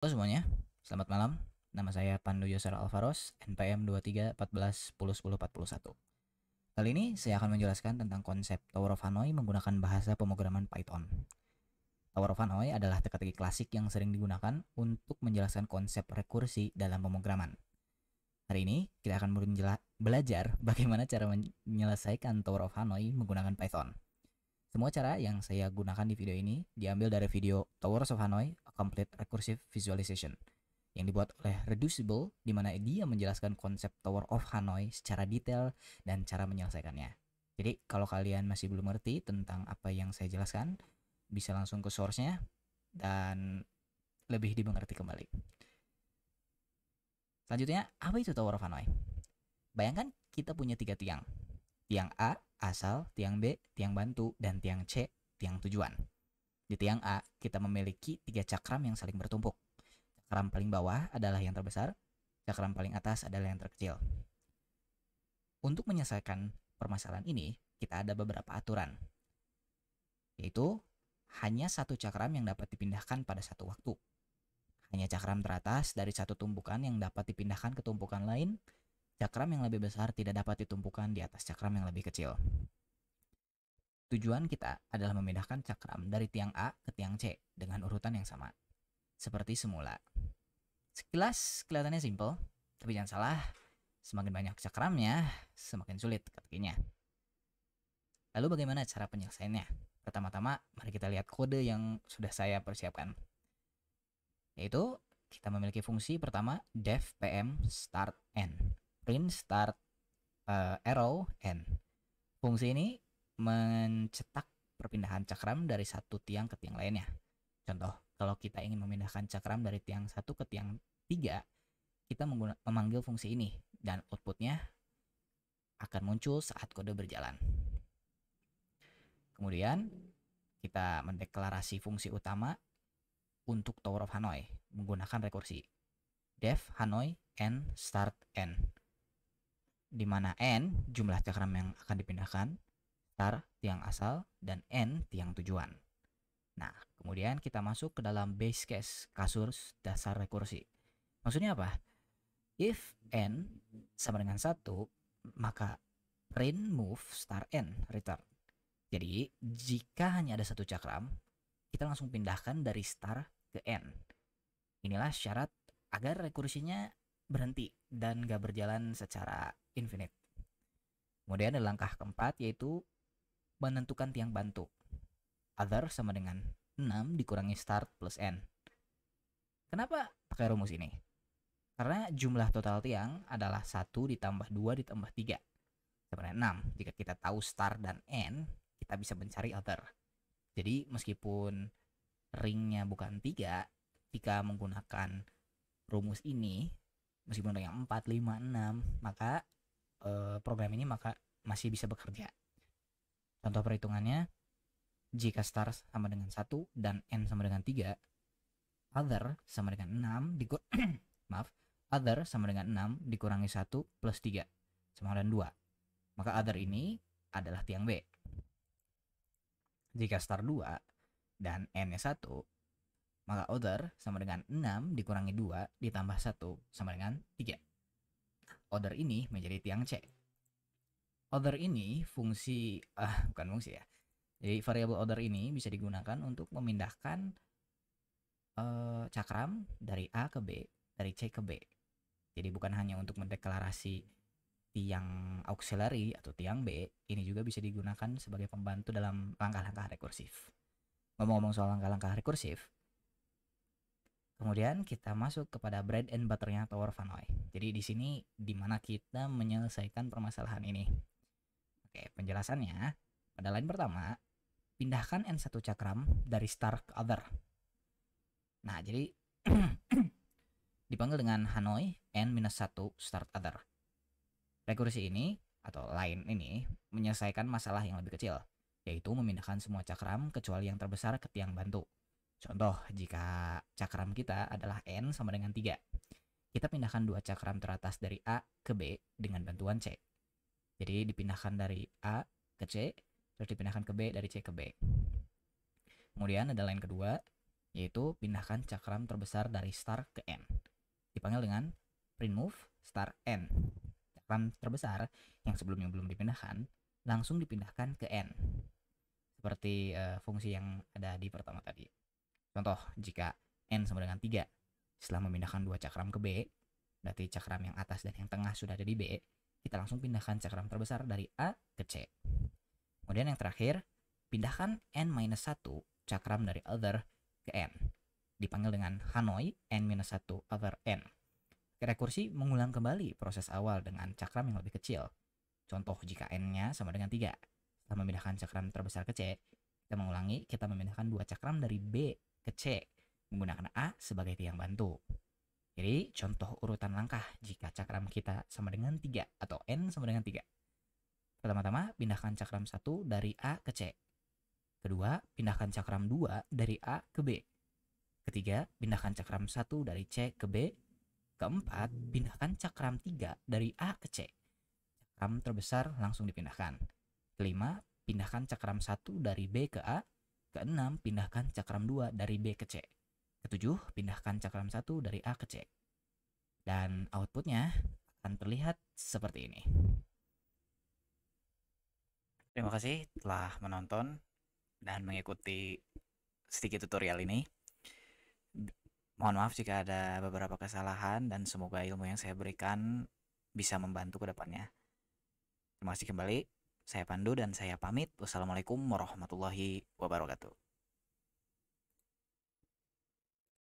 Halo semuanya, selamat malam. Nama saya Pandu Yosar Alvaros, NPM 2314101041. Kali ini saya akan menjelaskan tentang konsep Tower of Hanoi menggunakan bahasa pemrograman Python. Tower of Hanoi adalah teka-teki klasik yang sering digunakan untuk menjelaskan konsep rekursi dalam pemrograman. Hari ini kita akan belajar bagaimana cara menyelesaikan Tower of Hanoi menggunakan Python. Semua cara yang saya gunakan di video ini diambil dari video Towers of Hanoi, A Complete Recursive Visualization, yang dibuat oleh Reducible, di mana dia menjelaskan konsep Tower of Hanoi secara detail dan cara menyelesaikannya. Jadi kalau kalian masih belum mengerti tentang apa yang saya jelaskan, bisa langsung ke source-nya dan lebih dimengerti kembali. Selanjutnya, apa itu Tower of Hanoi? Bayangkan kita punya 3 tiang. Tiang A, asal, tiang B, tiang bantu, dan tiang C, tiang tujuan. Di tiang A, kita memiliki 3 cakram yang saling bertumpuk. Cakram paling bawah adalah yang terbesar, cakram paling atas adalah yang terkecil. Untuk menyelesaikan permasalahan ini, kita ada beberapa aturan, yaitu hanya satu cakram yang dapat dipindahkan pada satu waktu. Hanya cakram teratas dari satu tumpukan yang dapat dipindahkan ke tumpukan lain. Cakram yang lebih besar tidak dapat ditumpukan di atas cakram yang lebih kecil. Tujuan kita adalah memindahkan cakram dari tiang A ke tiang C dengan urutan yang sama, seperti semula. Sekilas kelihatannya simple, tapi jangan salah, semakin banyak cakramnya, semakin sulit teka-tekinya. Lalu bagaimana cara penyelesaiannya? Pertama-tama, mari kita lihat kode yang sudah saya persiapkan. Yaitu, kita memiliki fungsi pertama, def pm start n. Print start arrow n. Fungsi ini mencetak perpindahan cakram dari satu tiang ke tiang lainnya. Contoh, kalau kita ingin memindahkan cakram dari tiang 1 ke tiang 3, kita memanggil fungsi ini dan outputnya akan muncul saat kode berjalan. Kemudian kita mendeklarasi fungsi utama untuk Tower of Hanoi menggunakan rekursi def Hanoi n start n, di mana n jumlah cakram yang akan dipindahkan, star tiang asal, dan n tiang tujuan. Nah, kemudian kita masuk ke dalam base case, kasus dasar rekursi. Maksudnya apa? If n sama dengan 1, maka print move star n return. Jadi, jika hanya ada satu cakram, kita langsung pindahkan dari star ke n. Inilah syarat agar rekursinya berhenti dan gak berjalan secara infinite. Kemudian ada langkah keempat, yaitu menentukan tiang bantu. Other sama dengan 6 dikurangi start plus n. Kenapa pakai rumus ini? Karena jumlah total tiang adalah 1 ditambah 2 ditambah 3 sama dengan 6. Jika kita tahu start dan n, kita bisa mencari other. Jadi meskipun ringnya bukan 3, jika menggunakan rumus ini, meskipun ringnya 4, 5, 6, maka program ini masih bisa bekerja. Contoh perhitungannya, jika start sama dengan 1 dan n sama dengan 3, other sama dengan 6 other sama dengan 6 dikurangi 1 plus 3 sama dengan 2. Maka other ini adalah tiang B. Jika start 2 dan n-nya 1, maka other sama dengan 6 dikurangi 2 ditambah 1 sama dengan 3. Other ini menjadi tiang C. Other ini bukan fungsi ya. Jadi variabel order ini bisa digunakan untuk memindahkan cakram dari A ke B, dari C ke B. Jadi bukan hanya untuk mendeklarasi tiang auxiliary atau tiang B, ini juga bisa digunakan sebagai pembantu dalam langkah-langkah rekursif. Ngomong-ngomong soal langkah-langkah rekursif, kemudian kita masuk kepada bread and butternya Tower of Hanoi. Jadi di sini dimana kita menyelesaikan permasalahan ini. Oke, penjelasannya pada line pertama, pindahkan n1 cakram dari start ke other. Nah, jadi dipanggil dengan Hanoi n-1 start other. Rekursi ini atau line ini menyelesaikan masalah yang lebih kecil, yaitu memindahkan semua cakram kecuali yang terbesar ke tiang bantu. Contoh, jika cakram kita adalah n sama dengan 3, kita pindahkan 2 cakram teratas dari A ke B dengan bantuan C. Jadi dipindahkan dari A ke C, terus dipindahkan ke B dari C ke B. Kemudian ada line kedua, yaitu pindahkan cakram terbesar dari start ke end. Dipanggil dengan print move start end. Cakram terbesar yang sebelumnya belum dipindahkan langsung dipindahkan ke end. Seperti fungsi yang ada di pertama tadi. Contoh, jika n sama dengan 3, setelah memindahkan dua cakram ke B, berarti cakram yang atas dan yang tengah sudah ada di B, kita langsung pindahkan cakram terbesar dari A ke C. Kemudian yang terakhir, pindahkan n-1 cakram dari other ke n. Dipanggil dengan Hanoi n-1 other n. Rekursi mengulang kembali proses awal dengan cakram yang lebih kecil. Contoh, jika n-nya sama dengan 3, setelah memindahkan cakram terbesar ke C, kita memindahkan dua cakram dari B ke C menggunakan A sebagai tiang bantu. Jadi contoh urutan langkah jika cakram kita sama dengan 3 atau N sama dengan 3. Pertama-tama pindahkan cakram 1 dari A ke C. Kedua, pindahkan cakram 2 dari A ke B. Ketiga, pindahkan cakram 1 dari C ke B. Keempat, pindahkan cakram 3 dari A ke C. Cakram terbesar langsung dipindahkan. Kelima, pindahkan cakram 1 dari B ke A. Keenam, pindahkan cakram 2 dari B ke C. Ketujuh, pindahkan cakram 1 dari A ke C. Dan outputnya akan terlihat seperti ini. Terima kasih telah menonton dan mengikuti sedikit tutorial ini. Mohon maaf jika ada beberapa kesalahan dan semoga ilmu yang saya berikan bisa membantu ke depannya. Terima kasih kembali. Saya Pandu dan saya pamit. Wassalamualaikum warahmatullahi wabarakatuh.